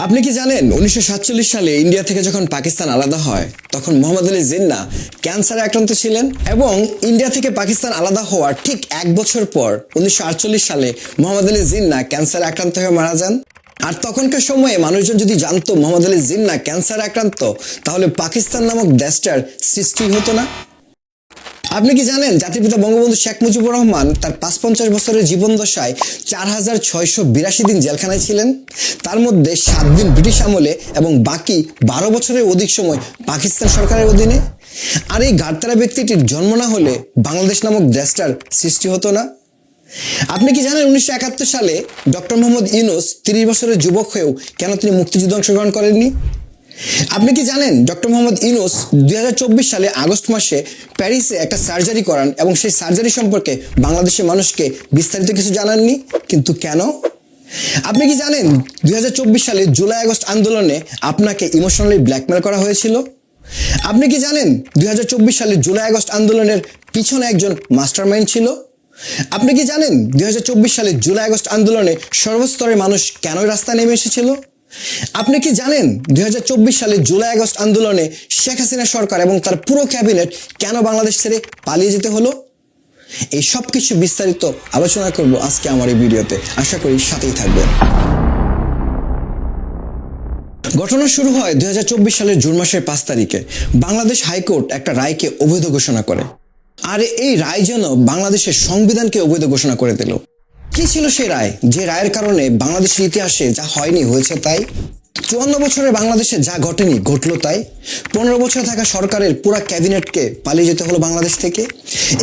আপনি কি জানেন 1947 সালে ইন্ডিয়া থেকে যখন পাকিস্তান আলাদা হয় তখন মোহাম্মদ আলী জিন্নাহ ক্যান্সারে আক্রান্ত ছিলেন এবং ইন্ডিয়া থেকে পাকিস্তান আলাদা হওয়ার ঠিক এক বছর পর 1948 সালে মোহাম্মদ আলী জিন্নাহ ক্যান্সারে আক্রান্ত হয়ে মারা যান। আর তখনকার সময়ে মানুষজন যদি জানতো মোহাম্মদ আলী জিন্নাহ ক্যান্সারে আক্রান্ত তাহলে পাকিস্তান নামক দেশটার সৃষ্টি হতো না। আপনি কি জানেন জাতির পিতা বঙ্গবন্ধু শেখ মুজিবুর রহমান তার ৫৫ বছরের জীবন দশায় ৪৬৮২ দিন জেলখানায় ছিলেন, তার মধ্যে ৭ দিন ব্রিটিশ আমলে এবং বাকি ১২ বছরের অধিক সময় পাকিস্তান সরকারের অধীনে। আর এই গাড়তারা ব্যক্তিটির জন্ম না হলে বাংলাদেশ নামক দেশটার সৃষ্টি হতো না। আপনি কি জানেন ১৯৭১ সালে ডক্টর মোহাম্মদ ইউনূস ৩০ বছরের যুবক হয়েও কেন তিনি মুক্তিযুদ্ধে অংশগ্রহণ করেননি? আপনি কি জানেন ডক্টর মোহাম্মদ ইউনূস ২০২৪ সালে আগস্ট মাসে প্যারিসে একটা সার্জারি করান এবং সেই সার্জারি সম্পর্কে বাংলাদেশের মানুষকে বিস্তারিত কিছু জানাননি, কিন্তু কেন? আপনি কি জানেন ২০২৪ সালে জুলাই আগস্ট আন্দোলনে আপনাকে ইমোশনালি ব্ল্যাকমেল করা হয়েছিল? আপনি কি জানেন ২০২৪ সালে জুলাই আগস্ট আন্দোলনের পিছনে একজন মাস্টারমাইন্ড ছিল? আপনি কি জানেন ২০২৪ সালে জুলাই আগস্ট আন্দোলনে সর্বস্তরের মানুষ কেন রাস্তায় নেমে এসেছিল? আপনি কি জানেন ২০২৪ সালে জুলাই আগস্ট আন্দোলনে শেখ হাসিনা সরকার এবং তার পুরো ক্যাবিনেট কেন বাংলাদেশ ছেড়ে পালিয়ে যেতে হলো? এই সব কিছু বিস্তারিত আলোচনা করব আজকে আমার এই ভিডিওতে, আশা করি সাথেই থাকবেন। ঘটনা শুরু হয় ২০২৪ সালের জুন মাসের ৫ তারিখে। বাংলাদেশ হাইকোর্ট একটা রায়কে অবৈধ ঘোষণা করে, আর এই রায় যেন বাংলাদেশের সংবিধানকে অবৈধ ঘোষণা করে দিল। কি ছিল সেই রায়, যে রায়ের কারণে বাংলাদেশের ইতিহাসে যা হয়নি হয়েছে তাই, ৫৪ বছরে বাংলাদেশে যা ঘটেনি ঘটলো তাই, ১৫ বছর থাকা সরকারের পুরা ক্যাবিনেটকে পালিয়ে যেতে হলো বাংলাদেশ থেকে।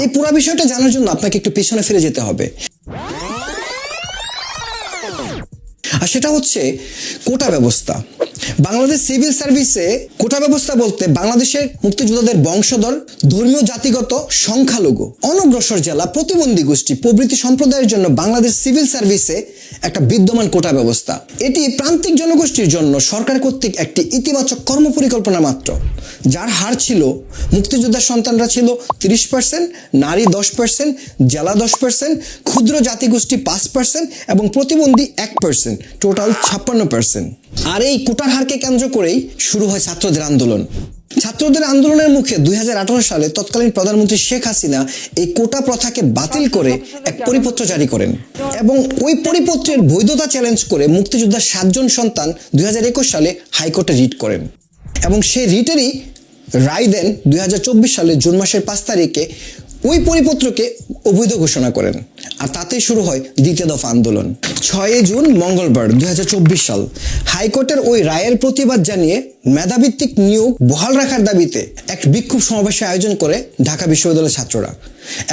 এই পুরা বিষয়টা জানার জন্য আপনাকে একটু পিছনে ফিরে যেতে হবে, আর সেটা হচ্ছে কোটা ব্যবস্থা। বাংলাদেশ সিভিল সার্ভিসে কোটা ব্যবস্থা বলতে বাংলাদেশের মুক্তিযোদ্ধাদের বংশধর, ধর্মীয় জাতিগত সংখ্যালঘু, অনগ্রসর জেলা, প্রতিবন্ধী গোষ্ঠী প্রভৃতি সম্প্রদায়ের জন্য বাংলাদেশ সিভিল সার্ভিসে একটা বিদ্যমান কোটা ব্যবস্থা। এটি প্রান্তিক জনগোষ্ঠীর জন্য সরকার কর্তৃক একটি ইতিবাচক কর্মপরিকল্পনা মাত্র, যার হার ছিল মুক্তিযোদ্ধার সন্তানরা ছিল ৩০%, নারী 10%, জেলা 10%, ক্ষুদ্র জাতিগোষ্ঠী ৫% এবং প্রতিবন্ধী 1%, টোটাল ৫৬%। আর এই কোটার হারকে কেন্দ্র করেই শুরু হয় ছাত্রদের আন্দোলন। ছাত্রদের আন্দোলনের মুখে ২০১৮ সালে তৎকালীন প্রধানমন্ত্রী শেখ হাসিনা এই কোটা প্রথাকে বাতিল করে এক পরিপত্র জারি করেন এবং ওই পরিপত্রের বৈধতা চ্যালেঞ্জ করে মুক্তিযোদ্ধার ৭ জন সন্তান ২০২১ সালে হাইকোর্টে রিট করেন এবং সেই রিটেরই রায় দেন ২০২৪ সালে জুন মাসের ৫ তারিখে ওই পরিপত্রকে অবৈধ ঘোষণা করেন। আর তাতেই শুরু হয় দ্বিতীয় দফা আন্দোলন। ৬ জুন মঙ্গলবার ২০২৪ সাল হাইকোর্টের ওই রায়ের প্রতিবাদ জানিয়ে মেধাভিত্তিক নিয়োগ বহাল রাখার দাবিতে এক বিক্ষোভ সমাবেশের আয়োজন করে ঢাকা বিশ্ববিদ্যালয়ের ছাত্ররা,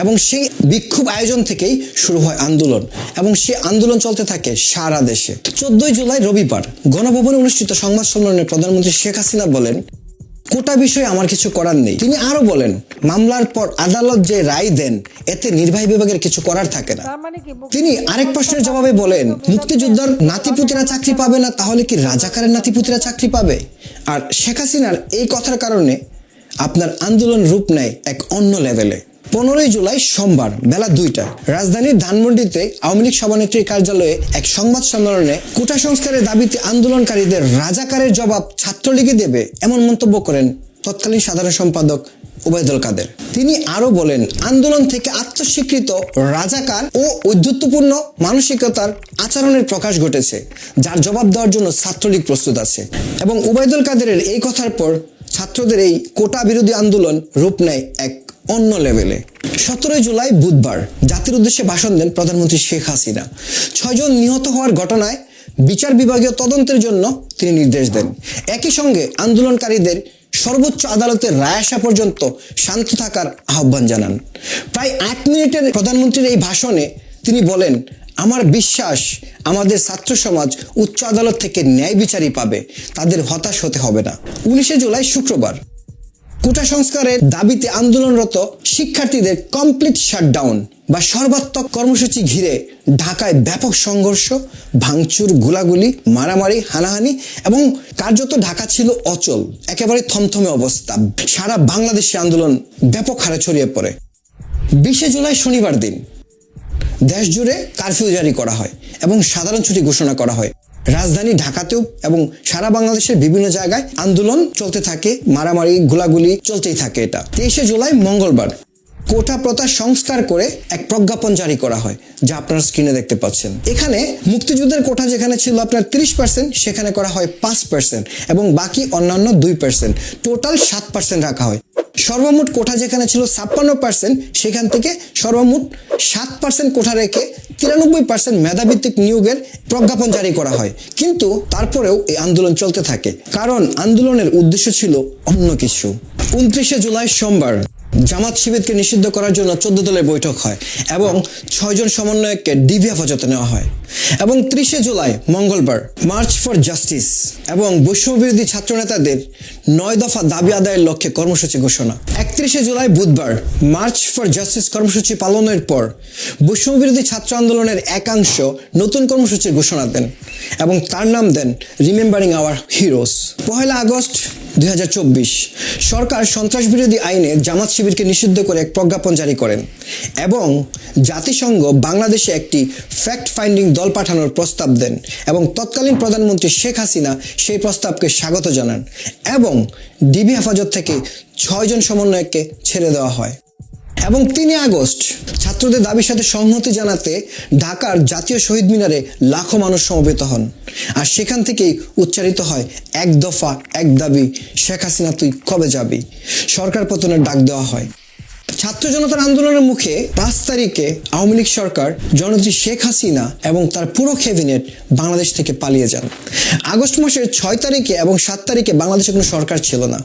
এবং সেই বিক্ষোভ আয়োজন থেকেই শুরু হয় আন্দোলন এবং সেই আন্দোলন চলতে থাকে সারা দেশে। ১৪ জুলাই রবিবার গণভবনে অনুষ্ঠিত সংবাদ সম্মেলনে প্রধানমন্ত্রী শেখ হাসিনা বলেন, কোটা বিষয়ে আমার কিছু করার নেই। তিনি আরো বলেন, মামলার পর আদালত যে রায় দেন এতে নির্বাহী বিভাগের কিছু করার থাকে না। তিনি আরেক প্রশ্নের জবাবে বলেন, মুক্তিযোদ্ধার নাতিপুতিরা চাকরি পাবে না, তাহলে কি রাজাকারের নাতিপুতিরা চাকরি পাবে? আর শেখ হাসিনার এই কথার কারণে আপনার আন্দোলন রূপ নেয় এক অন্য লেভেলে। ১৫ জুলাই সোমবার বেলা ২টায় রাজধানীর ধানমন্ডিতে আওয়ামী লীগ সভানেত্রীর কার্যালয়ে এক সংবাদ সম্মেলনে কোটা সংস্কারের দাবিতে আন্দোলনকারীদের রাজাকারের জবাব ছাত্রলীগে দেবে এমন মন্তব্য করেন তৎকালীন সাধারণ সম্পাদক ওবায়দুল কাদের। তিনি আরো বলেন, আন্দোলন থেকে আত্মস্বীকৃত রাজাকার ও ঔদ্ধত্যপূর্ণ মানসিকতার আচরণের প্রকাশ ঘটেছে, যার জবাব দেওয়ার জন্য ছাত্রলীগ প্রস্তুত আছে। এবং ওবায়দুল কাদেরের এই কথার পর ছাত্রদের এই কোটা বিরোধী আন্দোলন রূপ নেয় এক অন্য লেভেলে। ১৭ জুলাই বুধবার জাতির উদ্দেশ্যে ভাষণ দেন প্রধানমন্ত্রী শেখ হাসিনা। ৬ জন নিহত হওয়ার ঘটনায় বিচার বিভাগীয় তদন্তের জন্য তিনি নির্দেশ দেন। একই সঙ্গে আন্দোলনকারীদের সর্বোচ্চ আদালতের রায় আসা পর্যন্ত শান্ত থাকার আহ্বান জানান। প্রায় ৮ মিনিটের প্রধানমন্ত্রীর এই ভাষণে তিনি বলেন, আমার বিশ্বাস আমাদের ছাত্র সমাজ উচ্চ আদালত থেকে ন্যায় বিচারই পাবে, তাদের হতাশ হতে হবে না। ১৯ জুলাই শুক্রবার কোটা সংস্কারের দাবিতে আন্দোলনরত শিক্ষার্থীদের কমপ্লিট শাটডাউন বা সর্বাত্মক কর্মসূচি ঘিরে ঢাকায় ব্যাপক সংঘর্ষ, ভাঙচুর, গোলাগুলি, মারামারি, হানাহানি এবং কার্যত ঢাকা ছিল অচল, একেবারে থমথমে অবস্থা। সারা বাংলাদেশে আন্দোলন ব্যাপক হারে ছড়িয়ে পড়ে। ২০ জুলাই শনিবার দিন দেশ জুড়ে কারফিউ জারি করা হয় এবং সাধারণ ছুটি ঘোষণা করা হয়। রাজধানী ঢাকাতেও এবং সারা বাংলাদেশের বিভিন্ন জায়গায় আন্দোলন চলতে থাকে, মারামারি গোলাগুলি চলতেই থাকে। এটা 23শে জুলাই মঙ্গলবার কোটা প্রথা সংস্কার করে এক প্রজ্ঞাপন জারি করা হয়, যা আপনারা স্ক্রিনে দেখতে পাচ্ছেন। এখানে মুক্তিযুদ্ধের কোটা যেখানে ছিল আপনার 30%, সেখানে করা হয় 5% এবং বাকি অন্যান্য 2%, টোটাল 7% রাখা হয়। সর্বমোট কোটা যেখানে ছিল 56%, সেখান থেকে সর্বমোট 7% কোটা রেখে 93% মেধাভিত্তিক নিয়োগের প্রজ্ঞাপন জারি করা হয়। কিন্তু তারপরেও এই আন্দোলন চলতে থাকে, কারণ আন্দোলনের উদ্দেশ্য ছিল অন্য কিছু। 29শে জুলাই সোমবার জামাত শিবিরকে নিষিদ্ধ করার জন্য 14 দলের বৈঠক হয় এবং 6 জন সমন্বয়ককে ডিবি হেফাজতে নেওয়া হয়। এবং 30শে জুলাই মঙ্গলবার মার্চ ফর জাস্টিস এবং বৈষম্যবিরোধী ছাত্র নেতাদের 9 দফা দাবি আদায়ের লক্ষ্যে কর্মসূচি ঘোষণা। 31শে জুলাই বুধবার মার্চ ফর জাস্টিস কর্মসূচি পালনের পর বৈষম্যবিরোধী ছাত্র আন্দোলনের একাংশ নতুন কর্মসূচির ঘোষণা দেন এবং তার নাম দেন রিমেম্বারিং আওয়ার হিরোস। 1 আগস্ট 2024 সরকার সন্ত্রাস বিরোধী আইনে জামাত শিবিরকে নিষিদ্ধ করে এক প্রজ্ঞাপন জারি করেন এবং জাতিসংঘ বাংলাদেশে একটি ফ্যাক্ট ফাইন্ডিং দল পাঠানোর প্রস্তাব দেন এবং তৎকালীন প্রধানমন্ত্রী শেখ হাসিনা সেই প্রস্তাবকে স্বাগত জানান এবং ডিবি হেফাজত থেকে 6 জন সমন্বয়ককে ছেড়ে দেওয়া হয়। এবং 3 আগস্ট ছাত্রদের দাবির সাথে সংহতি জানাতে ঢাকার জাতীয় শহীদ মিনারে লাখো মানুষ সমবেত হন, আর সেখান থেকেই উচ্চারিত হয় এক দফা এক দাবি, শেখ হাসিনা তুই কবে যাবি। সরকার পতনের ডাক দেওয়া হয়। ছাত্র জনতার আন্দোলনের মুখে 5 তারিখে আওয়ামী লীগ সরকার জননেত্রী শেখ হাসিনা এবং তার পুরো ক্যাবিনেট বাংলাদেশ থেকে পালিয়ে যান। আগস্ট মাসের 6 তারিখে এবং 7 তারিখে বাংলাদেশে কোনো সরকার ছিল না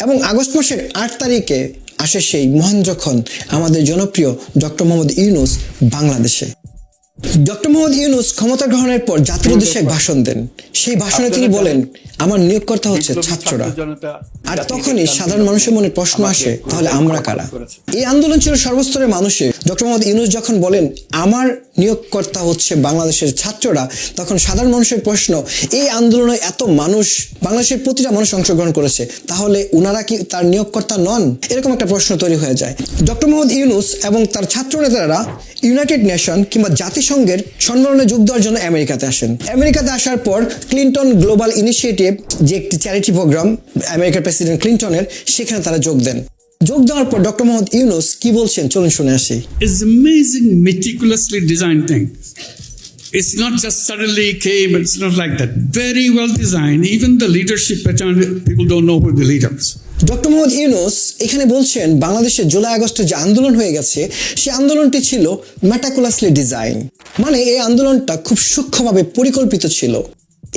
এবং আগস্ট মাসের 8 তারিখে আসে সেই মহেন্দ্রক্ষণ আমাদের জনপ্রিয় ডক্টর মোহাম্মদ ইউনূস বাংলাদেশে। ডক্টর মোহাম্মদ ইউনূস ক্ষমতা গ্রহণের পর জাতির উদ্দেশ্যে এক ভাষণ দেন। সেই ভাষণে তিনি বলেন, আমার নিয়োগকর্তা হচ্ছে ছাত্ররা। আর তখনই সাধারণ মানুষের মনে প্রশ্ন আসে, তাহলে আমরা কারা? এই আন্দোলন ছিল সর্বস্তরের মানুষের। ডক্টর মোহাম্মদ ইউনূস যখন বলেন আমার নিয়োগকর্তা হচ্ছে বাংলাদেশের ছাত্ররা, তখন সাধারণ মানুষের প্রশ্ন, এই আন্দোলনে এত মানুষ, বাংলাদেশের প্রতিটা মানুষ অংশগ্রহণ করেছে, তাহলে উনারা কি তার নিয়োগকর্তা নন? এরকম একটা প্রশ্ন তৈরি হয়ে যায়। ডক্টর মোহাম্মদ ইউনূস এবং তার ছাত্র নেতারা ইউনাইটেড নেশন কিংবা জাতিসংঘের সম্মেলনে যোগ দেওয়ার জন্য আমেরিকাতে আসেন। আমেরিকাতে আসার পর ক্লিনটন গ্লোবাল ইনিশিয়েটিভ, যে একটি চ্যারিটি প্রোগ্রাম আমেরিকার প্রেসিডেন্ট ক্লিনটনের, সেখানে তারা যোগ দেন। যোগ দেওয়ার পর ডক্টর মোহাম্মদ ইউনূস কি বলছেন চলুন শুনে আসি। It's amazing, meticulously designed thing. It's not just suddenly came, it's not like that. Very well designed. Even the leadership pattern, people don't know who the leaders. Doctor Mohammad Yunus এখানে বলছেন বাংলাদেশে জুলাই আগস্টে যে আন্দোলন হয়ে গেছে, সেই আন্দোলনটি ছিল মেটাকুলাসলি ডিজাইন, মানে এই আন্দোলনটা খুব সূক্ষ্মভাবে পরিকল্পিত ছিল।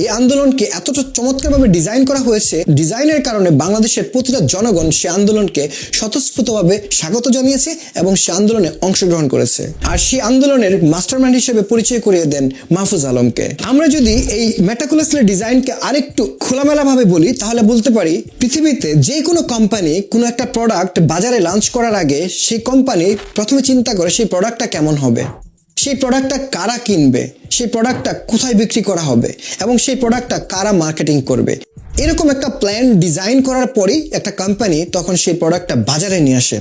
এই আন্দোলনকে এতটা চমৎকারভাবে ডিজাইন করা হয়েছে, ডিজাইনের কারণে বাংলাদেশের প্রতিটা জনগণ সে আন্দোলনকে স্বতঃস্ফূর্তভাবে স্বাগত জানিয়েছে এবং সে আন্দোলনে অংশগ্রহণ করেছে। আর সেই আন্দোলনের মাস্টারমাইন্ড হিসেবে পরিচয় করিয়ে দেন মাহফুজ আলমকে। আমরা যদি এই মেটাকুলাসলি ডিজাইনকে আরেকটু খোলামেলাভাবে বলি, তাহলে বলতে পারি পৃথিবীতে যে কোনো কোম্পানি কোনো একটা প্রোডাক্ট বাজারে লঞ্চ করার আগে সেই কোম্পানি প্রথমে চিন্তা করে সেই প্রোডাক্টটা কেমন হবে, সেই প্রোডাক্টটা কারা কিনবে, সেই প্রোডাক্টটা কোথায় বিক্রি করা হবে এবং সেই প্রোডাক্টটা কারা মার্কেটিং করবে। এরকম একটা প্ল্যান ডিজাইন করার পরেই একটা কোম্পানি তখন সেই প্রোডাক্টটা বাজারে নিয়ে আসে।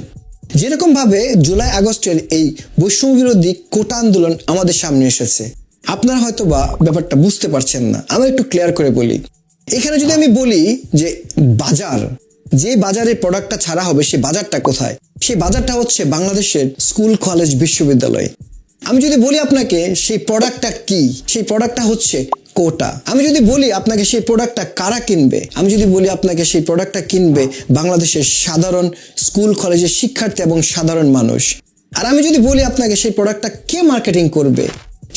যেরকম ভাবে জুলাই আগস্টের এই বৈষম্য বিরোধী কোটা আন্দোলন আমাদের সামনে এসেছে। আপনারা হয়তো বা ব্যাপারটা বুঝতে পারছেন না, আমরা একটু ক্লিয়ার করে বলি। এখানে যদি আমি বলি যে বাজার, যে বাজারে প্রোডাক্টটা ছাড়া হবে সেই বাজারটা কোথায়, সেই বাজারটা হচ্ছে বাংলাদেশের স্কুল, কলেজ, বিশ্ববিদ্যালয়। আমি যদি বলি আপনাকে সেই প্রোডাক্টটা কি, সেই প্রোডাক্টটা হচ্ছে কোটা। আমি যদি বলি আপনাকে সেই প্রোডাক্টটা কারা কিনবে, আমি যদি বলি আপনাকে সেই প্রোডাক্টটা কিনবে বাংলাদেশের সাধারণ স্কুল, কলেজের শিক্ষার্থী এবং সাধারণ মানুষ। আর আমি যদি বলি আপনাকে সেই প্রোডাক্টটা কে মার্কেটিং করবে,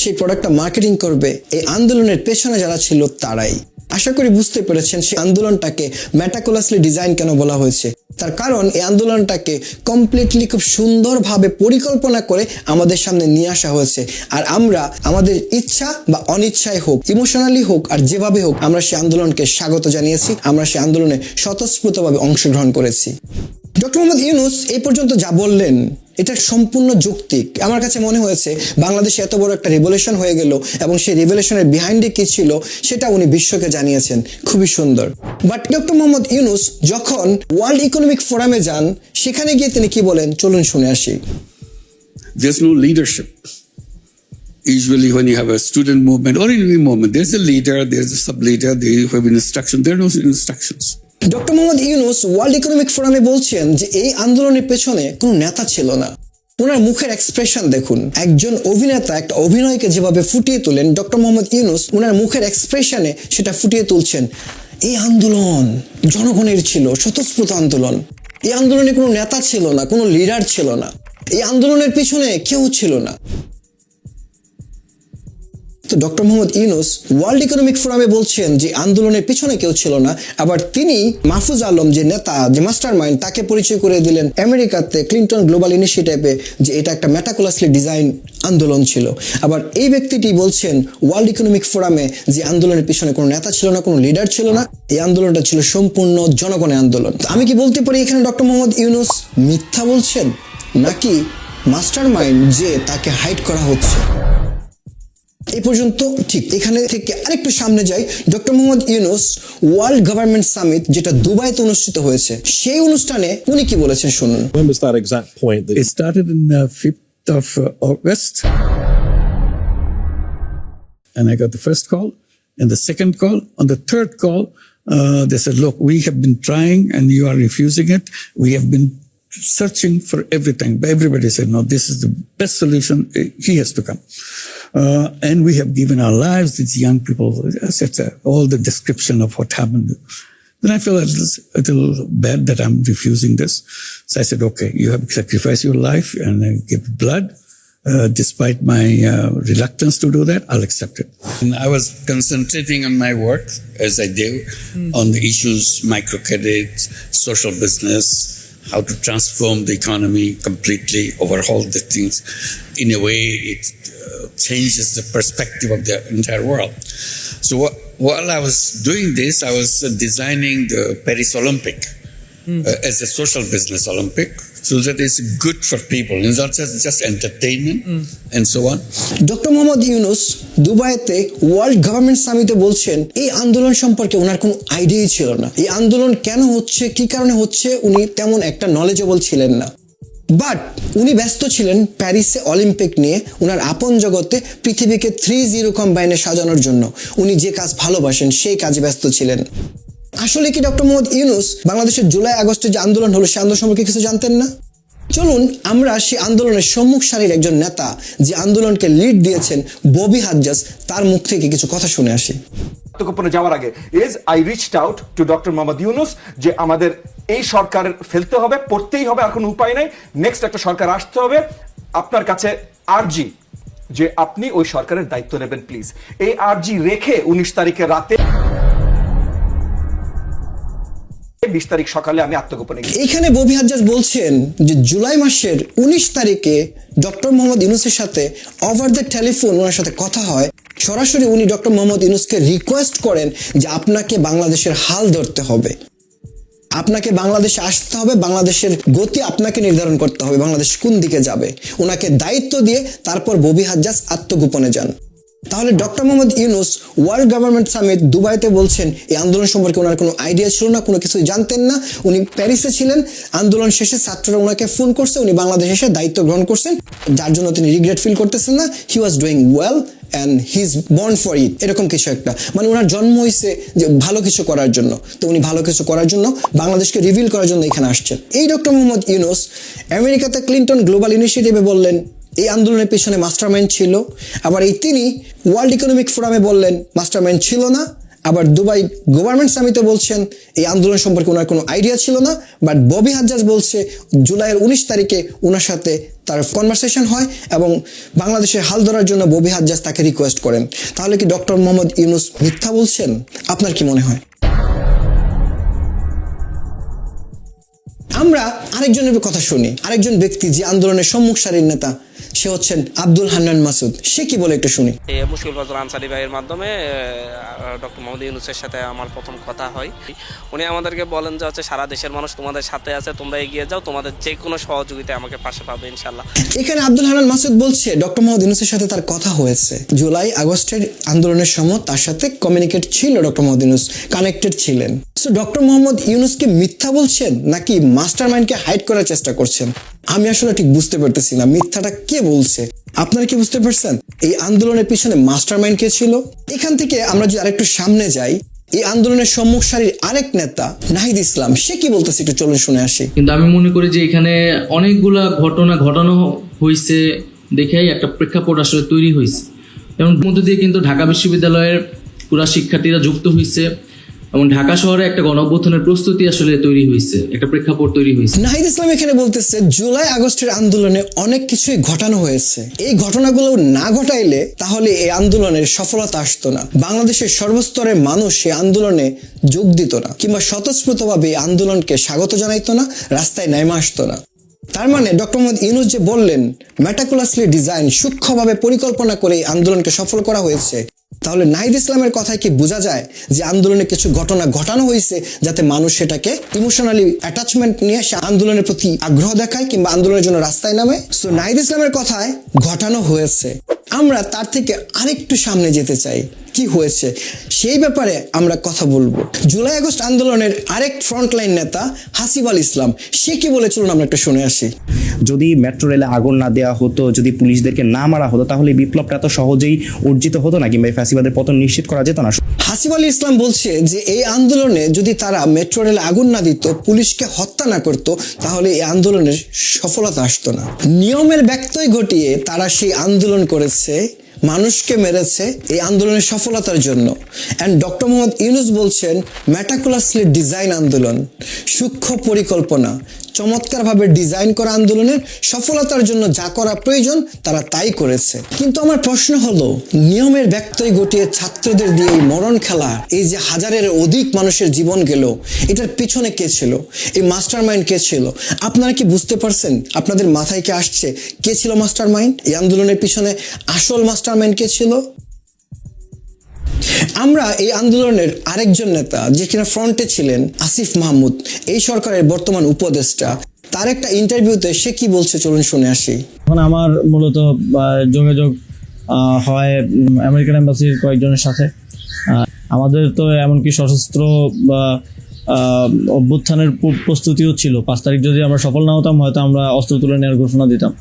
সেই প্রোডাক্টটা মার্কেটিং করবে এই আন্দোলনের পেছনে যারা ছিল তারাই। আশা করি বুঝতে পেরেছেন সেই আন্দোলনটাকে মেটাকুলাসলি ডিজাইন কেন বলা হয়েছে। তার কারণ এই আন্দোলনটাকে কমপ্লিটলি খুব সুন্দরভাবে পরিকল্পনা করে আমাদের সামনে নিয়ে আসা হয়েছে। আর আমরা আমাদের ইচ্ছা বা অনিচ্ছায় হোক, ইমোশনালি হোক, আর যেভাবে হোক, আমরা সেই আন্দোলনকে স্বাগত জানিয়েছি, আমরা সেই আন্দোলনে স্বতঃস্ফূর্তভাবে অংশগ্রহণ করেছি। ডক্টর মোহাম্মদ ইউনূস এই পর্যন্ত যা বললেন এটা সম্পূর্ণ যৌক্তিক। আমার কাছে মনে হয়েছে বাংলাদেশে এত বড় একটা রিভলিউশন হয়ে গেল এবং সেই রিভলিউশনের বিহাইন্ডে কি ছিল সেটা উনি বিশ্বকে জানিয়েছেন, খুবই সুন্দর। বাট ডক্টর মোহাম্মদ ইউনূস যখন ওয়ার্ল্ড ইকোনমিক ফোরামে যান, সেখানে গিয়ে তিনি কি বলেন চলুন শুনে আসি। There's no leadership. Usually when you have a student movement or any movement, there's a leader, there's a sub-leader, they have instruction. There are no instructions. Doctor Mohammad Yunus world economic ফোরামে বলছেন যে এই আন্দোলনের পেছনে কোনো নেতা ছিল না। ওনার মুখের এক্সপ্রেশন দেখুন, একজন অভিনেতা একটা অভিনয়কে যেভাবে ফুটিয়ে তোলেন, ডক্টর মোহাম্মদ ইউনূস ওনার মুখের এক্সপ্রেশনে সেটা ফুটিয়ে তুলছেন। এই আন্দোলন জনগণের ছিল, স্বতঃস্ফূর্ত আন্দোলন। এই আন্দোলনে কোনো নেতা ছিল না, কোনো লিডার ছিল না, এই আন্দোলনের পিছনে কেউ ছিল না। তো doctor Mohammad Yunus world economic ফোরামে বলছেন যে আন্দোলনের পিছনে কেউ ছিল না। আবার তিনি মাহফুজ আলম যে নেতা, যে মাস্টার মাইন্ড, তাকে পরিচয় করে দিলেন আমেরিকাতে ক্লিন্টন গ্লোবাল ইনিশিয়েটিভে যে এটা একটা মেটাকুলাসলি ডিজাইন আন্দোলন ছিল। আবার এই ব্যক্তিটি বলছেন ওয়ার্ল্ড ইকোনমিক ফোরামে যে আন্দোলনের পিছনে কোনো নেতা ছিল না, কোনো লিডার ছিল না, এই আন্দোলনটা ছিল সম্পূর্ণ জনগণের আন্দোলন। তো আমি কি বলতে পারি এখানে ডক্টর মোহাম্মদ ইউনূস মিথ্যা বলছেন, নাকি মাস্টার মাইন্ড যে তাকে হাইড করা হচ্ছে? এই পর্যন্ত ঠিক। এখানে থেকে আরেকটু সামনে যাই। Doctor Mohammad Yunus world government summit যেটা দুবাইতে অনুষ্ঠিত হয়েছে, সেই অনুষ্ঠানে উনি কি বলেছেন শুনুন। When was that exact point that It started in the 5th of August. And I got the first call and the second call. On the third call, they said, look, we have been trying and you are refusing it. We have been searching for everything. But everybody said, no, this is the best solution. He has to come. And we have given our lives, these young people, etc. All the description of what happened. Then I felt a little bad that I'm refusing this. So I said, okay, you have sacrificed your life and give blood. Despite my reluctance to do that, I'll accept it. And I was concentrating on my work, as I do, on the issues, microcredit, social business, how to transform the economy completely, overhaul the things. In a way, it changes the perspective of the entire world. So while I was doing this, I was designing the Paris Olympic as a social business Olympic, so that it's good for people. It's not just entertainment and so on. Doctor Mohammad Yunus দুবাইতে world government সামিটে বলছেন এই আন্দোলন সম্পর্কে ওনার কোনো আইডিয়াই ছিল না। এই আন্দোলন কেন হচ্ছে, কি কারণে হচ্ছে, উনি তেমন একটা নলেজেবল ছিলেন না। বাট উনি ব্যস্ত ছিলেন প্যারিসে অলিম্পিক নিয়ে, ওনার আপন জগতে পৃথিবীকে 3-0 কম্বাইনে সাজানোর জন্য উনি যে কাজ ভালোবাসেন সেই কাজে ব্যস্ত ছিলেন। আসলে কি ডক্টর মোহাম্মদ ইউনূস বাংলাদেশের জুলাই আগস্টে যে আন্দোলন হলো সেই আন্দোলন সম্পর্কে কিছু জানতেন না? চলুন আমরা সেই আন্দোলনের সম্মুখ সারির একজন নেতা, যে আন্দোলনকে লিড দিয়েছেন, ববি হাজ্জাজ, তার মুখ থেকে কিছু কথা শুনে আসি। গোপনে যাওয়ার আগে I reached out to doctor Mohammad Yunus যে আমাদের এই সরকার ফেলতে হবে, পড়তেই হবে, আর কোনো উপায় নাই, নেক্সট একটা সরকার আসতে হবে। আপনার কাছে আরজি যে আপনি ওই সরকারের দায়িত্ব নেবেন প্লিজ। এই আরজি রেখে 19 তারিখে রাতে 20 তারিখ সকালে আমি আত্মগোপনে গেছি। এইখানে ববি হাজ্জাজ বলছেন যে জুলাই মাসের 19 তারিখে ডক্টর মোহাম্মদ ইউনূসের সাথে ওভার দ্য টেলিফোন ওনার সাথে কথা হয়। সরাসরি উনি ডক্টর মোহাম্মদ ইউনূসকে রিকোয়েস্ট করেন যে আপনাকে বাংলাদেশের হাল ধরতে হবে, আপনাকে বাংলাদেশে আসতে হবে, বাংলাদেশের গতি আপনাকে নির্ধারণ করতে হবে, বাংলাদেশ কোন দিকে যাবে। ওনাকে দায়িত্ব দিয়ে তারপর ববি হাজ্জাজ আত্মগোপনে যান। তাহলে doctor Mohammad Yunus world government summit দুবাইতে বলছেন এই আন্দোলন সম্পর্কে ওনার কোনো আইডিয়া ছিল না, কোনো কিছুই জানতেন না। উনি প্যারিসে ছিলেন, আন্দোলন শেষে ছাত্ররা ওনাকে ফোন করছে, উনি বাংলাদেশে এসে দায়িত্ব গ্রহণ করছেন, যার জন্য তিনি রিগ্রেট ফিল করতেছেন না। He was doing well and he is born for it, এরকম কিছু একটা, মানে ওনার জন্ম হয়েছে যে ভালো কিছু করার জন্য। তো উনি ভালো কিছু করার জন্য, বাংলাদেশকে রিভিল করার জন্য এখানে আসছেন। এই ডক্টর মোহাম্মদ ইউনূস আমেরিকাতে ক্লিন্টন গ্লোবাল ইনিশিয়েটিভে বললেন এই আন্দোলনের পিছনে মাস্টারমাইন্ড ছিল। আবার এই তিনি ওয়ার্ল্ড ইকোনমিক ফোরামে বললেন মাস্টারমাইন্ড ছিল না। আবার দুবাই গভর্নমেন্ট সামিটে বলছেন এই আন্দোলন সম্পর্কে ওনার কোনো আইডিয়া ছিল না। বাট ববি হাজ্জাজ বলছে জুলাইয়ের 19 তারিখে ওনার সাথে তার কনভারসেশন হয় এবং বাংলাদেশের হাল ধরার জন্য ববি হাজ্জাজ তাকে রিকোয়েস্ট করেন। তাহলে কি ডক্টর মোহাম্মদ ইউনূস মিথ্যা বলছেন? আপনার কি মনে হয়? আমরা আরেকজনের কথা শুনি, আরেকজন ব্যক্তি যে আন্দোলনের সম্মুখ সারির নেতা, সে হচ্ছেন আব্দুল হান্নান মাসুদ। সে কি বলে একটু শুনি। মুশকিল ফজল আনসারী ভাইয়ের মাধ্যমে ডক্টর মোহাম্মদ ইউনূসের সাথে আমার প্রথম কথা হয়। উনি আমাদেরকে বলেন যে হচ্ছে সারা দেশের মানুষ তোমাদের সাথে আছে, তোমরা এগিয়ে যাও, তোমাদের যে কোনো সহযোগিতা আমাকে পাশে পাবে ইনশাল্লাহ। এখানে আব্দুল হান্নান মাসুদ বলছে ডক্টর মোহাম্মদ ইউনূসের সাথে তার কথা হয়েছে, জুলাই আগস্টের আন্দোলনের সময় তার সাথে কমিউনিকেট ছিল, ডক্টর মোহাম্মদ ইউনূস কানেক্টেড ছিলেন। সো ডক্টর মোহাম্মদ ইউনূস কি মিথ্যা বলছেন নাকি মাস্টারমাইন্ডকে হাইড করার চেষ্টা করছেন? আমি আসলে ঠিক বুঝতে পারতেছি না মিথ্যাটা কে বলছে। আপনারা কি বুঝতে পারছেন এই আন্দোলনের পিছনে মাস্টারমাইন্ড কে ছিল? এখান থেকে আমরা যদি আরেকটু সামনে যাই, এই আন্দোলনের সম্মুখ সারির আরেক নেতা নাহিদ ইসলাম, সে কি বলতেছে একটু চলুন শুনে আসি। কিন্তু আমি মনে করি যে এখানে অনেকগুলা ঘটনা ঘটানো হয়েছে দেখেই একটা প্রেক্ষাপট আসলে তৈরি হয়েছে, এবং মধ্যে দিয়ে কিন্তু ঢাকা বিশ্ববিদ্যালয়ের পুরা শিক্ষার্থীরা যুক্ত হয়েছে এবং ঢাকা শহরে একটা গণঅভ্যুত্থানের প্রস্তুতি আসলে তৈরি হয়েছে, একটা প্রেক্ষাপট তৈরি হয়েছে। নাহিদ ইসলাম এখানে বলতেছে জুলাই আগস্টের আন্দোলনে অনেক কিছুই ঘটানো হয়েছে, এই ঘটনাগুলো না ঘটাইলে তাহলে এই আন্দোলনের সফলতা আসতো না, বাংলাদেশের সর্বস্তরের মানুষ এই আন্দোলনে যোগ দিত না, কিংবা স্বতঃস্ফূর্তভাবে এই আন্দোলনকে স্বাগত জানাইতো না, রাস্তায় নেমে আসতো না। তার মানে ডক্টর মোহাম্মদ ইউনূস যে বললেন মেটাকুলাসলি ডিজাইন, সূক্ষ্মভাবে পরিকল্পনা করে এই আন্দোলনকে সফল করা হয়েছে, তাহলে নাহিদ ইসলামের কথায় কি বোঝা যায় যে আন্দোলনে কিছু ঘটনা ঘটানো হয়েছে যাতে মানুষ সেটাকে ইমোশনালি অ্যাটাচমেন্ট নিয়ে সে আন্দোলনের প্রতি আগ্রহ দেখায় কিংবা আন্দোলনের জন্য রাস্তায় নামে? সো নাহিদ ইসলামের কথায় ঘটানো হয়েছে। আমরা তার থেকে আরেকটু সামনে যেতে চাই, কি হয়েছে সেই ব্যাপারে আমরা কথা বলবো। জুলাই আগস্ট আন্দোলনের আরেক ফ্রন্টলাইন নেতা হাসিব আল ইসলাম, সে কি বলে চলুন আমরা একটু শুনে আসি। যদি মেট্রো রেলে আগুন না দেওয়া হতো, যদি পুলিশদেরকে না মারা হতো, তাহলে এই বিপ্লবটা এত সহজেই অর্জিত হতো না, কিংবা ফ্যাসিবাদের পতন নিশ্চিত করা যেত না। হাসিব আল ইসলাম বলছে যে এই আন্দোলনে যদি তারা মেট্রো রেলে আগুন না দিত, পুলিশকে হত্যা না করতো, তাহলে এই আন্দোলনের সফলতা আসতো না। নিয়মের ব্যত্যয় ঘটিয়ে তারা সেই আন্দোলন করেছে, মানুষকে মেরেছে এই আন্দোলনের সফলতার জন্য। অ্যান্ড ডক্টর মোহাম্মদ ইউনূস বলছেন মেটাকুলাসলি ডিজাইন আন্দোলন, সূক্ষ্ম পরিকল্পনা, চমৎকারভাবে ডিজাইন করা আন্দোলনের সফলতার জন্য যা করা প্রয়োজন তারা তাই করেছে। কিন্তু আমার প্রশ্ন হলো, নিয়মের ব্যত্যয় ঘটিয়ে ছাত্রদের দিয়ে এই মরণ খেলা, এই যে হাজারের অধিক মানুষের জীবন গেল, এটার পিছনে কে ছিল? এই মাস্টারমাইন্ড কে ছিল? আপনারা কি বুঝতে পারছেন? আপনাদের মাথায় কি আসছে কে ছিল মাস্টারমাইন্ড? এই আন্দোলনের পিছনে আসল মাস্টারমাইন্ড কে ছিল? আমরা এই আন্দোলনের আরেকজন নেতা যে কিনা ফ্রন্টে ছিলেন, আসিফ মাহমুদ, এই সরকারের বর্তমান উপদেষ্টা, তার একটা ইন্টারভিউতে সে কি বলছে চলুন শুনে আসি। এখন আমার মূলত যোগাযোগ হয় আমেরিকান এম্বাসির কয়েকজনের সাথে। আমাদের তো এমনকি সশস্ত্র বা অভ্যুত্থানের প্রস্তুতিও ছিল। 5 তারিখ যদি আমরা সফল না হতাম, হয়তো আমরা অস্ত্র তুলে নেওয়ার ঘোষণা দিতাম।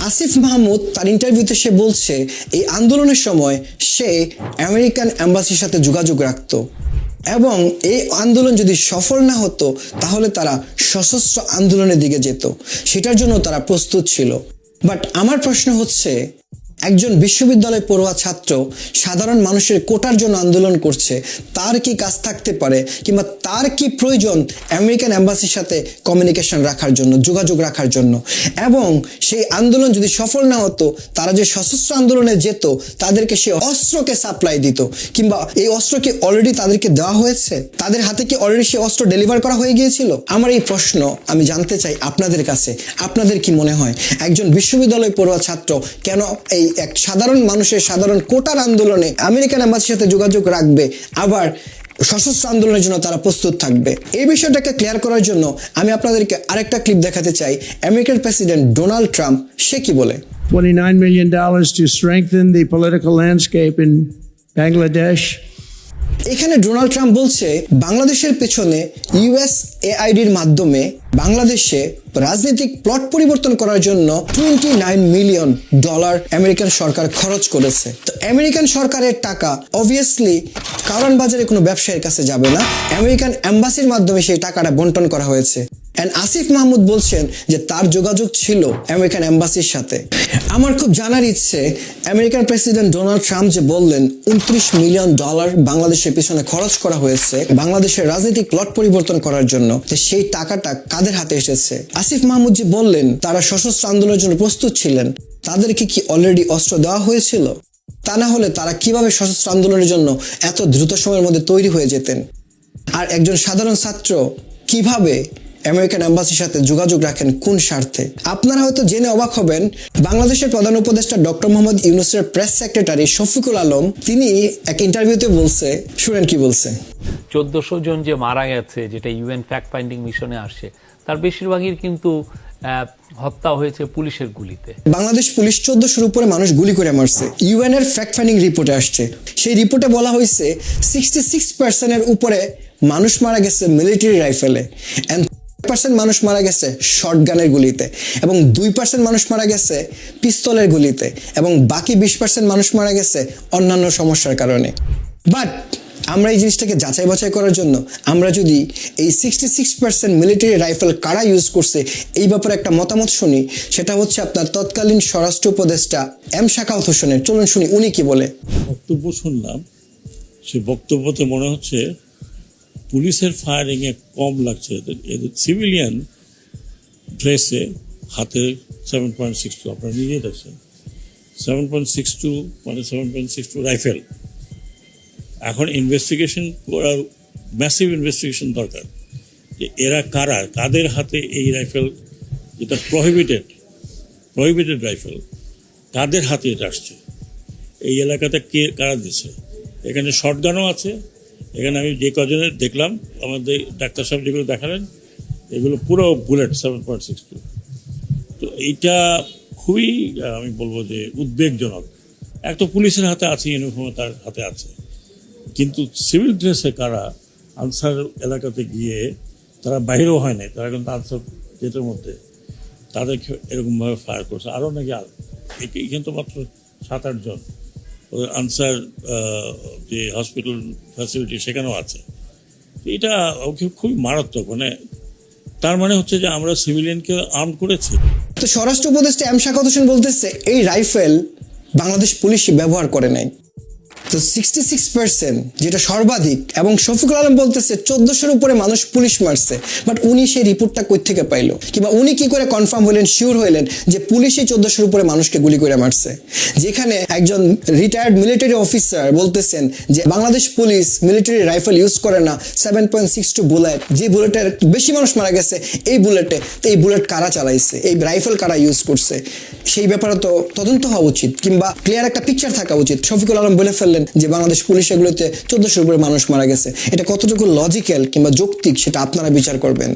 আসিফ মাহমুদ তার ইন্টারভিউতে সে বলছে এই আন্দোলনের সময় সে আমেরিকান এম্বাসির সাথে যোগাযোগ রাখত, এবং এই আন্দোলন যদি সফল না হতো তাহলে তারা সশস্ত্র আন্দোলনের দিকে যেত, সেটার জন্য তারা প্রস্তুত ছিল। বাট আমার প্রশ্ন হচ্ছে, একজন বিশ্ববিদ্যালয় পড়ুয়া ছাত্র সাধারণ মানুষের কোটার জন্য আন্দোলন করছে, তার কি কাজ থাকতে পারে কিংবা তার কি প্রয়োজন আমেরিকান এম্বাসির সাথে কমিউনিকেশন রাখার জন্য, যোগাযোগ রাখার জন্য? এবং সেই আন্দোলন যদি সফল না হতো, তারা যে সশস্ত্র আন্দোলনে যেত তাদেরকে সে অস্ত্রকে সাপ্লাই দিত, কিংবা এই অস্ত্রকে অলরেডি তাদেরকে দেওয়া হয়েছে, তাদের হাতে কি অলরেডি সে অস্ত্র ডেলিভার করা হয়ে গিয়েছিল? আমার এই প্রশ্ন আমি জানতে চাই আপনাদের কাছে, আপনাদের কি মনে হয় একজন বিশ্ববিদ্যালয় পড়ুয়া ছাত্র কেন এই এক সাধারণ মানুষের সাধারণ কোটার আন্দোলনে আমেরিকান এম্বাসির সাথে যোগাযোগ রাখবে, আবার সশস্ত্র আন্দোলনের জন্য তারা প্রস্তুত থাকবে? এই বিষয়টাকে ক্লিয়ার করার জন্য আমি আপনাদেরকে আরেকটা ক্লিপ দেখাতে চাই। আমেরিকান প্রেসিডেন্ট ডোনাল্ড ট্রাম্প সে কি বলে। $29 million to strengthen the political landscape in Bangladesh. এখানে ডোনাল্ড ট্রাম্প বলছে বাংলাদেশের পেছনে USAIDর মাধ্যমে বাংলাদেশে রাজনৈতিক প্লট পরিবর্তন করার জন্য $29 মিলিয়ন আমেরিকান সরকার খরচ করেছে। তো আমেরিকান সরকারের টাকা অবভিয়াসলি কারণ বাজারে কোনো ব্যবসায়ীর কাছে যাবে না, আমেরিকান এম্বাসির মাধ্যমে সেই টাকাটা বন্টন করা হয়েছে। এন্ড আসিফ মাহমুদ বলছেন যে তার যোগাযোগ ছিল আমেরিকান এম্বাসির সাথে। আমার খুব জানার ইচ্ছে, আমেরিকান প্রেসিডেন্ট ডোনাল্ড ট্রাম্প যে বললেন $29 মিলিয়ন বাংলাদেশের পিছনে খরচ করা হয়েছে বাংলাদেশের রাজনৈতিক প্লট পরিবর্তন করার জন্য, সেই টাকাটা কাদের হাতে এসেছে? আসিফ মাহমুদ যে বললেন তারা সশস্ত্র আন্দোলনের জন্য প্রস্তুত ছিলেন, তাদেরকে কি অলরেডি অস্ত্র দেওয়া হয়েছিল? তা না হলে তারা কিভাবে সশস্ত্র আন্দোলনের জন্য এত দ্রুত সময়ের মধ্যে তৈরি হয়ে যেতেন? আর একজন সাধারণ ছাত্র কিভাবে আমেরিকান এম্বাসির সাথে যোগাযোগ রাখেন, কোন স্বার্থে? আপনারা হয়তো জেনে অবাক হবেন, বাংলাদেশের প্রধান উপদেষ্টা ডক্টর মোহাম্মদ ইউনূসের প্রেস সেক্রেটারি শফিকুল আলম তিনি এক ইন্টারভিউতে বলছে, শুনেন কি বলছে। 1400 জন যে মারা গেছে, যেটা UN ফ্যাক্ট ফাইন্ডিং মিশনে আসে, তার বেশিরভাগই কিন্তু হত্যা হয়েছে পুলিশের গুলিতে। বাংলাদেশ পুলিশ 1400-র উপরে মানুষ গুলি করে মারছে, UN এর ফ্যাক্ট ফাইন্ডিং রিপোর্টে আসছে। সেই রিপোর্টে বলা হয়েছে 66% উপরে মানুষ মারা গেছে মিলিটারি রাইফেলে, এন্ড % মানুষ মারা গেছে শটগানের গুলিতে এবং 2% মানুষ মারা গেছে পিস্তলের গুলিতে এবং বাকি 20% মানুষ মারা গেছে অন্যান্য সমস্যার কারণে। বাট আমরা এই জিনিসটাকে যাচাই বাছাই করার জন্য আমরা যদি এই 66% মিলিটারি রাইফেল কারা ইউজ করছে এই ব্যাপারে একটা মতামত শুনি, সেটা হচ্ছে আপনার তৎকালীন স্বরাষ্ট্র উপদেষ্টা এম শাকাওয়াত হোসেনের। চলুন শুনি উনি কি বলে। বক্তব্য শুনলাম, সে বক্তব্যতে মনে হচ্ছে পুলিশের ফায়ারিং এ কম লাগছে, এদের সিভিলিয়ান ড্রেসে হাতে 7.62, আপনারা নিজেই দেখছেন 7.62 মানে 7.62 রাইফেল। এখন ইনভেস্টিগেশন করার, ম্যাসিভ ইনভেস্টিগেশন দরকার যে এরা কারা, কাদের হাতে এই রাইফেল, যেটা প্রহিবিটেড রাইফেল, কাদের হাতে এটা আসছে, এই এলাকাতে কে কারা দিচ্ছে। এখানে শটগানও আছে, এখানে আমি যে কজনের দেখলাম, আমাদের ডাক্তার সাহেব যেগুলো দেখালেন এগুলো পুরো বুলেট 7.62। তো এইটা খুবই আমি বলবো যে উদ্বেগজনক। এক তো পুলিশের হাতে আছে, ইউনিফর্ম তার হাতে আছে, কিন্তু সিভিল ড্রেসে কারা আনসার এলাকাতে গিয়ে, তারা বাইরেও হয় নাই, তারা কিন্তু আনসার গেটের মধ্যে তাদেরকে এরকমভাবে ফায়ার করছে। আরও নাকি এখানে তো মাত্র 7-8 জন, আনসার যে হসপিটাল ফ্যাসিলিটি সেখানেও আছে। এটা খুবই মারাত্মক। মানে তার মানে হচ্ছে যে আমরা সিভিলিয়ানকে আর্ম করেছি। তো স্বরাষ্ট্র উপদেষ্টা এম শাকাওয়াত হোসেন বলতেছে এই রাইফেল বাংলাদেশ পুলিশ ব্যবহার করে নাই। তো 66% যেটা সর্বাধিক, এবং শফিকুল আলম বলতেছে 1400-এর উপরে মানুষ পুলিশ মারছে। বাট উনি সেই রিপোর্টটা কই থেকে পাইলো, কিংবা উনি কি করে কনফার্ম হলেন, শিওর হইলেন যে পুলিশই 1400-এর উপরে মানুষকে গুলি করে মারছে, যেখানে একজন রিটায়ার্ড মিলিটারি অফিসার বলতেছেন যে Bangladesh police military rifle use করে না, 7.62 বুলেট, যে বুলেটের বেশি মানুষ মারা গেছে এই বুলেটে। তো এই বুলেট কারা চালাইছে, এই রাইফেল কারা ইউজ করছে, সেই ব্যাপারে তো তদন্ত হওয়া উচিত, কিংবা ক্লিয়ার একটা পিকচার থাকা উচিত। শফিকুল আলম বলে ফেললেন যে বাংলাদেশ পুলিশ এগুলোতে 1400-এর উপরে মানুষ মারা গেছে। এটা কতটুকু লজিক্যাল কিংবা যৌক্তিক সেটা আপনারা বিচার করবেন।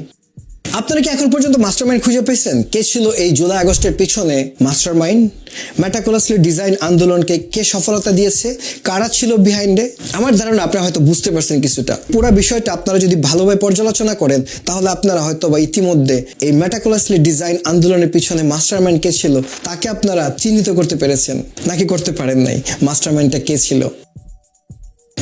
আপনারা কি এখন পর্যন্ত মাস্টারমাইন্ড খুঁজে পেয়েছেন? কে ছিল এই জুলাই আগস্টের পিছনে মাস্টারমাইন্ড? মেটাকুলাসলি ডিজাইন আন্দোলনকে কে সফলতা দিয়েছে? কারা ছিল বিহাইন্ডে? আমার ধারণা আপনারা হয়তো বুঝতে পারছেন কিছুটা। পুরো বিষয়টা আপনারা যদি ভালোভাবে পর্যালোচনা করেন তাহলে আপনারা হয়তো বা ইতিমধ্যে এই মেটাকুলাসলি ডিজাইন আন্দোলনের পিছনে মাস্টারমাইন্ড কে ছিল তাকে আপনারা চিহ্নিত করতে পেরেছেন, নাকি করতে পারেন নাই। মাস্টারমাইন্ডটা কে ছিল?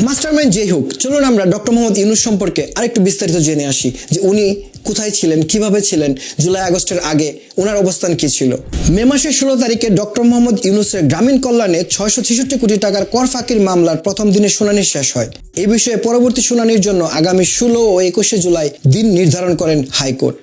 মাস্টারমাইন্ড যেই হোক, চলুন আমরা ডক্টর মোহাম্মদ ইউনূস সম্পর্কে আরেকটু বিস্তারিত জেনে আসি যে উনি কোথায় ছিলেন, কিভাবে ছিলেন, জুলাই আগস্টের আগে ওনার অবস্থান কি ছিল। মে মাসের 16 তারিখে ডক্টর মোহাম্মদ ইউনূসের গ্রামীণ কল্যাণে 666 কোটি টাকার কর ফাঁকির মামলার প্রথম দিনের শুনানি শেষ হয়। এই বিষয়ে পরবর্তী শুনানির জন্য আগামী 16 ও 21 জুলাই দিন নির্ধারণ করেন হাইকোর্ট।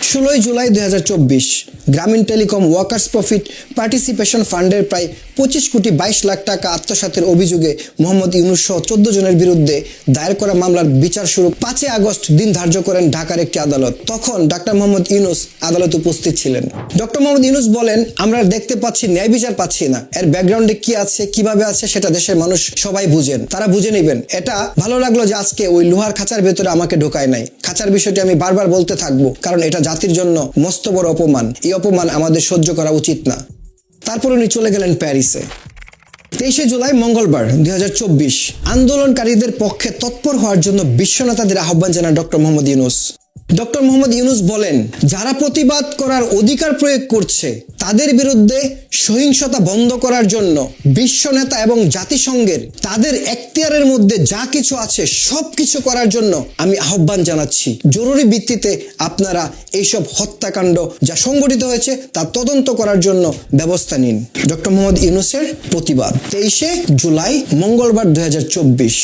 16 জুলাই 2024 গ্রামীণ টেলিকম ওয়ার্কার্স প্রফিট পার্টিসিপেশন ফান্ডের প্রায় 25 কোটি 22 লাখ টাকা আত্মসাতের অভিযোগে মোহাম্মদ ইউনূস সহ 14 জনের বিরুদ্ধে দায়ের করা মামলার বিচার শুরু 5 আগস্ট দিন ধার্য করেন ঢাকার একটি আদালত। তখন ডাক্তার মোহাম্মদ ইউনূস আদালতে উপস্থিত ছিলেন। ডক্টর মোহাম্মদ ইউনূস বলেন, আমরা দেখতে পাচ্ছি ন্যায় বিচার পাচ্ছি না। এর ব্যাকগ্রাউন্ডে কি আছে, কিভাবে আছে সেটা দেশের মানুষ সবাই বুঝেন, তারা বুঝে নেবেন। এটা ভালো লাগলো যে আজকে ওই লোহার খাঁচার ভেতরে আমাকে ঢোকায় নাই। খাঁচার বিষয়টি আমি বারবার বলতে থাকবো, কারণ এটা জাতির জন্য মস্ত বড় অপমান। এই অপমান আমাদের সহ্য করা উচিত না। তারপর উনি চলে গেলেন প্যারিসে। 23 জুলাই মঙ্গলবার 2024 আন্দোলনকারীদের পক্ষে তৎপর হওয়ার জন্য বিশ্ব নেতাদের আহ্বান জানান ডক্টর মোহাম্মদ ইউনূস। ডক্টর মোহাম্মদ ইউনূস বলেন, যারা প্রতিবাদ করার অধিকার প্রয়োগ করছে তাদের বিরুদ্ধে সহিংসতা বন্ধ করার জন্য বিশ্ব নেতা এবং জাতিসংঘের তাদের এখতিয়ারের মধ্যে যা কিছু আছে সবকিছু করার জন্য আমি আহ্বান জানাচ্ছি। জরুরি ভিত্তিতে আপনারা এইসব হত্যাকাণ্ড যা সংঘটিত হয়েছে তা তদন্ত করার জন্য ব্যবস্থা নিন। ডক্টর মোহাম্মদ ইউনূসের প্রতিবাদ। 23 জুলাই মঙ্গলবার 2024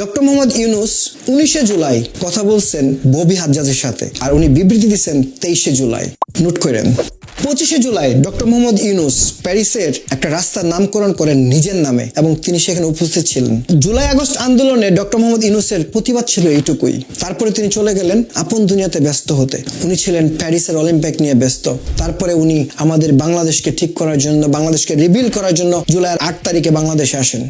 ডক্টর মোহাম্মদ ইউনূস 19 জুলাই কথা বলছেন ববি হাজ্জাজের সাথে, আর উনি বিবৃতি দিচ্ছেন 23 জুলাই। নোট করেন। 25 জুলাই ডক্টর মোহাম্মদ ইউনূস প্যারিসের একটা রাস্তার নামকরণ করেন নিজের নামে এবং তিনি সেখানে উপস্থিত ছিলেন। জুলাই আগস্ট আন্দোলনে ডক্টর মোহাম্মদ ইউনূসের প্রতিবাদ ছিল এইটুকুই। তারপরে তিনি চলে গেলেন আপন দুনিয়াতে ব্যস্ত হতে। উনি ছিলেন প্যারিসের অলিম্পিক নিয়ে ব্যস্ত। তারপরে উনি আমাদের বাংলাদেশকে ঠিক করার জন্য, বাংলাদেশকে রিবিল করার জন্য জুলাই 8 তারিখে বাংলাদেশে আসেন।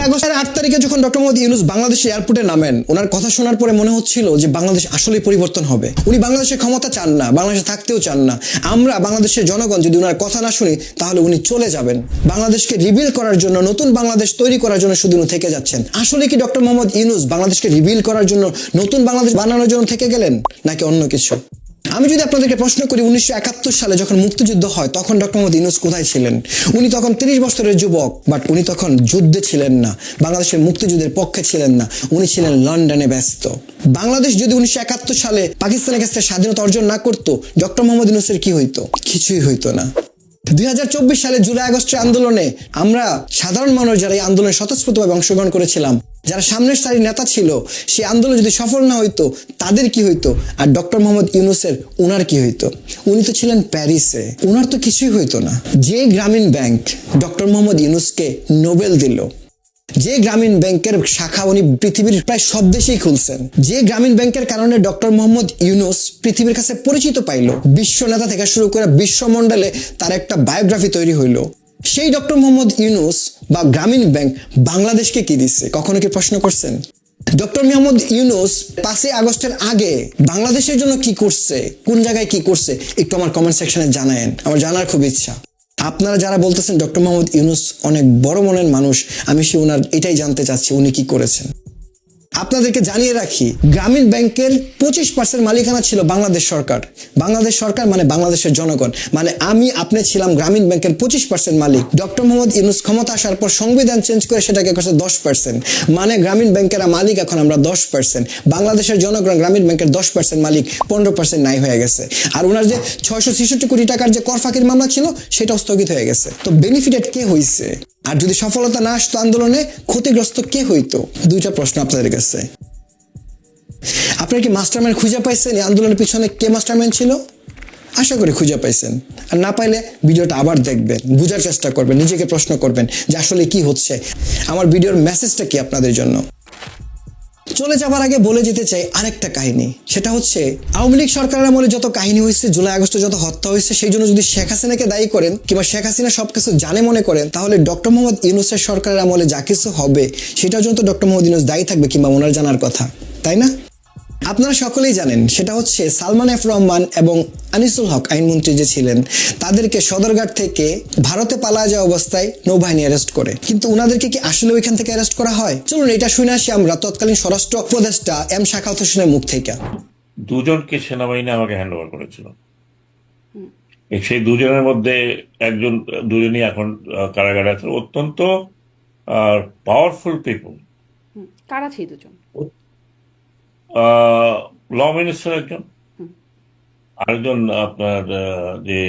আগস্টের 8 তারিখে যখন ডক্টর মোহাম্মদ ইউনূস বাংলাদেশের এয়ারপোর্টে নামেন, ওনার কথা শোনার পরে মনে হচ্ছিল যে বাংলাদেশ আসলেই পরিবর্তন হবে। উনি বাংলাদেশের ক্ষমতা চান না, বাংলাদেশে থাকতেও চান না। আমরা বাংলাদেশের জনগণ যদি ওনার কথা না শুনি তাহলে উনি চলে যাবেন। বাংলাদেশকে রিবিল করার জন্য, নতুন বাংলাদেশ তৈরি করার জন্য শুধু উনি থেকে যাচ্ছেন। আসলে কি ডক্টর মোহাম্মদ ইউনূস বাংলাদেশকে রিবিল করার জন্য, নতুন বাংলাদেশ বানানোর জন্য থেকে গেলেন, নাকি অন্য কিছু? আমি যদি আপনাদেরকে প্রশ্ন করি 1971 সালে যখন মুক্তিযুদ্ধ হয় তখন ডক্টর মোহাম্মদ ইউনূস কোথায় ছিলেন? উনি তখন 30 বছরের যুবক, বাট উনি তখন যুদ্ধে ছিলেন না, বাংলাদেশের মুক্তিযুদ্ধের পক্ষে ছিলেন না, উনি ছিলেন লন্ডনে ব্যস্ত। বাংলাদেশ যদি 1971 সালে পাকিস্তানের কাছ থেকে স্বাধীনতা অর্জন না করতো, ডক্টর মোহাম্মদ ইউনূসের কি হইতো? কিছুই হইতো না। 2024 সালে জুলাই আগস্টের আন্দোলনে আমরা সাধারণ মানুষ যারা এই আন্দোলনে স্বতঃস্ফূর্তভাবে অংশগ্রহণ করেছিলাম, যারা সামনের সারির নেতা ছিল, সেই আন্দোলন যদি সফল না হইতো তাদের কি হইতো? আর ডক্টর মোহাম্মদ ইউনূসের উনার কি হইতো? উনি তো ছিলেন প্যারিসে, উনার তো কিছুই হইতো না। যে গ্রামীণ ব্যাংক ডক্টর মোহাম্মদ ইউনূসকে নোবেল দিল, যে গ্রামীণ ব্যাংকের শাখা উনি পৃথিবীর প্রায় সব দেশেই খুলছেন, যে গ্রামীণ ব্যাংকের কারণে ডক্টর মোহাম্মদ ইউনূস পৃথিবীর কাছে পরিচিত পাইল, বিশ্ব নেতা থেকে শুরু করে বিশ্বমণ্ডলে তার একটা বায়োগ্রাফি তৈরি হইল, সেই ডক্টর মোহাম্মদ ইউনূস বা গ্রামীণ ব্যাংক বাংলাদেশকে কি দিচ্ছে? কখনো কি প্রশ্ন করছেন? ডক্টর মোহাম্মদ ইউনূস 5 আগস্টের আগে বাংলাদেশের জন্য কি করছে, কোন জায়গায় কি করছে, একটু আমার কমেন্ট সেকশনে জানায়েন, আমার জানার খুব ইচ্ছা। আপনারা যারা বলতেছেন ডক্টর মোহাম্মদ ইউনূস অনেক বড় মনের মানুষ, আমি সে ওনার এটাই জানতে চাচ্ছি উনি কি করেছেন। আপনাদেরকে জানিয়ে রাখি, গ্রামীণ ব্যাংকের 25% মালিকানা ছিল বাংলাদেশ সরকার। বাংলাদেশ সরকার মানে বাংলাদেশের জনগণ, মানে আমি আপনি ছিলাম গ্রামীণ ব্যাংকের 25% মালিক। ডক্টর মোহাম্মদ ইউনূস ক্ষমতা আসার পর সংবিধান চেঞ্জ করে সেটাকে করছে 10%, মানে গ্রামীণ ব্যাংকের মালিক এখন আমরা 10%। বাংলাদেশের জনগণ গ্রামীণ ব্যাংকের 10% মালিক, 15% নাই হয়ে গেছে। আর ওনার যে 666 কোটি টাকার যে কর ফাঁকির মামলা ছিল সেটাও স্থগিত হয়ে গেছে। তো বেনিফিটেড কে হইছে? আর যদি সফলতা না আসতো আন্দোলনে, ক্ষতিগ্রস্ত কে হইতো? দুইটা প্রশ্ন আপনাদের কাছে। আপনারা কি মাস্টারমাইন্ড খুঁজে পাইছেন? এই আন্দোলনের পিছনে কে মাস্টারমাইন্ড ছিল? আশা করি খুঁজে পাইছেন। আর না পাইলে ভিডিওটা আবার দেখবেন, বোঝার চেষ্টা করবেন, নিজেকে প্রশ্ন করবেন যে আসলে কি হচ্ছে, আমার ভিডিওর মেসেজটা কি আপনাদের জন্য। চলে যাবার আগে বলে যেতে চাই আরেকটা কাহিনী, সেটা হচ্ছে আওয়ামী লীগ সরকারের আমলে যত কাহিনী হয়েছে, জুলাই আগস্টে যত হত্যা হয়েছে, সেই জন্য যদি শেখ হাসিনাকে দায়ী করেন কিংবা শেখ হাসিনা সবকিছু জানে মনে করেন, তাহলে ডক্টর মোহাম্মদ ইউনূসের সরকারের আমলে যা কিছু হবে সেটার জন্য তো ডক্টর মোহাম্মদ ইউনূস দায়ী থাকবে, কিংবা ওনার জানার কথা, তাই না? আপনারা সকলেই জানেন সেটা হচ্ছে সালমান এফ রহমান এবং আনিসুল হক আইনমন্ত্রী যে ছিলেন, তাদেরকে সদরঘাট থেকে ভারতে পালায় যাওয়া অবস্থায় নৌবাহিনী অ্যারেস্ট করে। কিন্তু ওনাদেরকে কি আসলে ওইখান থেকে অ্যারেস্ট করা হয়? চলুন এটা শুনে আসি আমরা তৎকালীন স্বরাষ্ট্র উপদেষ্টা এম শাখাওয়াত হোসেনের মুখ থেকে। দুজনকে সেনাবাহিনী আমাকে হ্যান্ড ওভার করেছিল। সেই দুজনের মধ্যে দুজনই এখন কারাগারে আছে। অত্যন্ত পাওয়ারফুল পিপল। কারা সেই দুজন? ল মিনিস্টার একজন, আরেকজন আপনার যে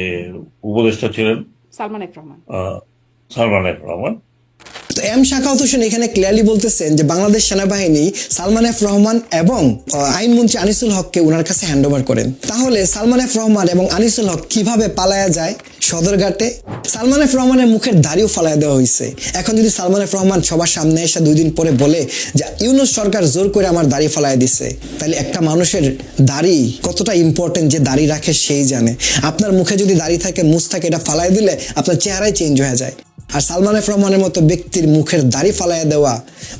উপদেষ্টা ছিলেন সালমান এফ রহমান। তো এম শাখাওয়াত হোসেন এখানে ক্লিয়ারলি বলতেছেন যে বাংলাদেশ সেনাবাহিনী সালমান এফ রহমান এবং আইনমন্ত্রী আনিসুল হককে ওনার কাছে হ্যান্ড ওভার করেন। তাহলে সালমান এফ রহমান এবং আনিসুল হক কিভাবে পালায়া যায় সদরঘাটে? সালমান এফ রহমানের মুখের দাড়িও ফালাইয়া দেওয়া হয়েছে। এখন যদি সালমান এফ রহমান সবার সামনে এসে 2 দিন পরে বলে যে ইউনূস সরকার জোর করে আমার দাড়ি ফালাইয়া দিছে, তাহলে একটা মানুষের দাড়ি কতটা ইম্পর্টেন্ট যে দাড়ি রাখে সেই জানে। আপনার মুখে যদি দাড়ি থাকে, মুছ থাকে, এটা ফালাই দিলে আপনার চেহারাই চেঞ্জ হয়ে যায়। আর সালমান এফ রহমানের মতো ব্যক্তির মুখের দাড়ি ফালাইয়া দেওয়া,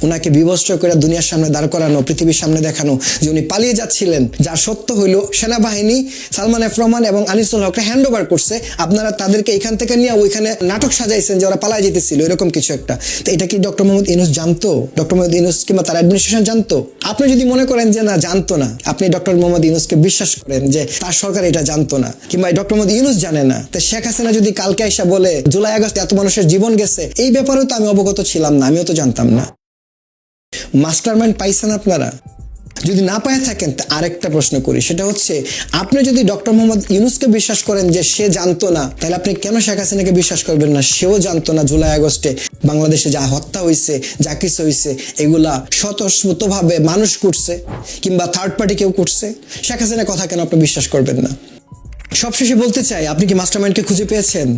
ওনাকে বিবস্ত্র করে দুনিয়ার সামনে দাঁড় করানো, পৃথিবীর সামনে দেখানো যে উনি পালিয়ে যাচ্ছিলেন, যার সত্য হইল সেনাবাহিনী সালমান এফ রহমান এবং আনিসুল হককে হ্যান্ড ওভার করছে। আপনারা তাদেরকে এখান থেকে নিয়ে ওইখানে নাটক সাজাইছেন যে ওরা পালায় যেতেছিল, এরকম কিছু একটা। তো এটা কি ডক্টর মোহাম্মদ ইউনূস জানতো? ডক্টর মোহাম্মদ ইউনূস কিংবা তার অ্যাডমিনিস্ট্রেশন জানতো? আপনি যদি মনে করেন যে না জানতো না, আপনি ডক্টর মোহাম্মদ ইউনূসকে বিশ্বাস করেন যে তার সরকার এটা জানতো না কিংবা ডক্টর মোহাম্মদ ইউনূস জানে না, তো শেখ হাসিনা যদি কালকে এসে বলে জুলাই আগস্ট এত মানুষের জীবন গেছে, এই ব্যাপারেও তো আমি অবগত ছিলাম না, আমিও তো জানতাম না। মাস্টারমাইন্ড পাইছেন আপনারা? যদি না পায়ে থাকেন, আরেকটা প্রশ্ন করি, সেটা হচ্ছে আপনি যদি ডক্টর মোহাম্মদ ইউনূসকে বিশ্বাস করেন যে সে জানতো না, তাহলে আপনি কেন শেখ হাসিনাকে বিশ্বাস করবেন না? সেও জানতো না জুলাই আগস্টে বাংলাদেশে যা হত্যা হয়েছে, যা কিছু হয়েছে, এগুলা স্বতঃস্ফূর্তভাবে মানুষ করছে কিংবা থার্ড পার্টি কেউ করছে। শেখ হাসিনার কথা কেন আপনি বিশ্বাস করবেন না? সবশেষে বলতে চাই, আপনি কি মাস্টারমাইন্ডকে খুঁজে পেয়েছেন?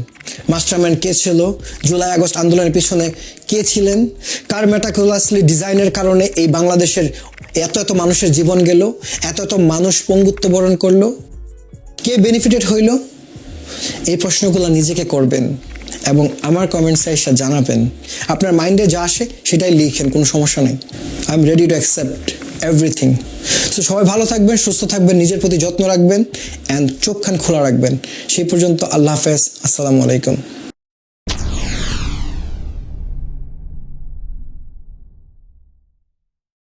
মাস্টারমাইন্ড কে ছিল? জুলাই আগস্ট আন্দোলনের পিছনে কে ছিলেন? কার মেটাকুলাসলি ডিজাইনের কারণে এই বাংলাদেশের এত মানুষের জীবন গেল, এত মানুষ পঙ্গুত্ব বরণ করলো? কে বেনিফিটেড হইল? এই প্রশ্নগুলো নিজেকে করবেন এবং আমার কমেন্টসে এসে জানাবেন। আপনার মাইন্ডে যা আসে সেটাই লিখেন, কোনো সমস্যা নেই। I am ready to accept everything. তো সবাই ভালো থাকবেন, সুস্থ থাকবেন, নিজের প্রতি যত্ন রাখবেন অ্যান্ড চোখ কান খোলা রাখবেন। সেই পর্যন্ত আল্লাহ হাফেজ, আসসালামু আলাইকুম।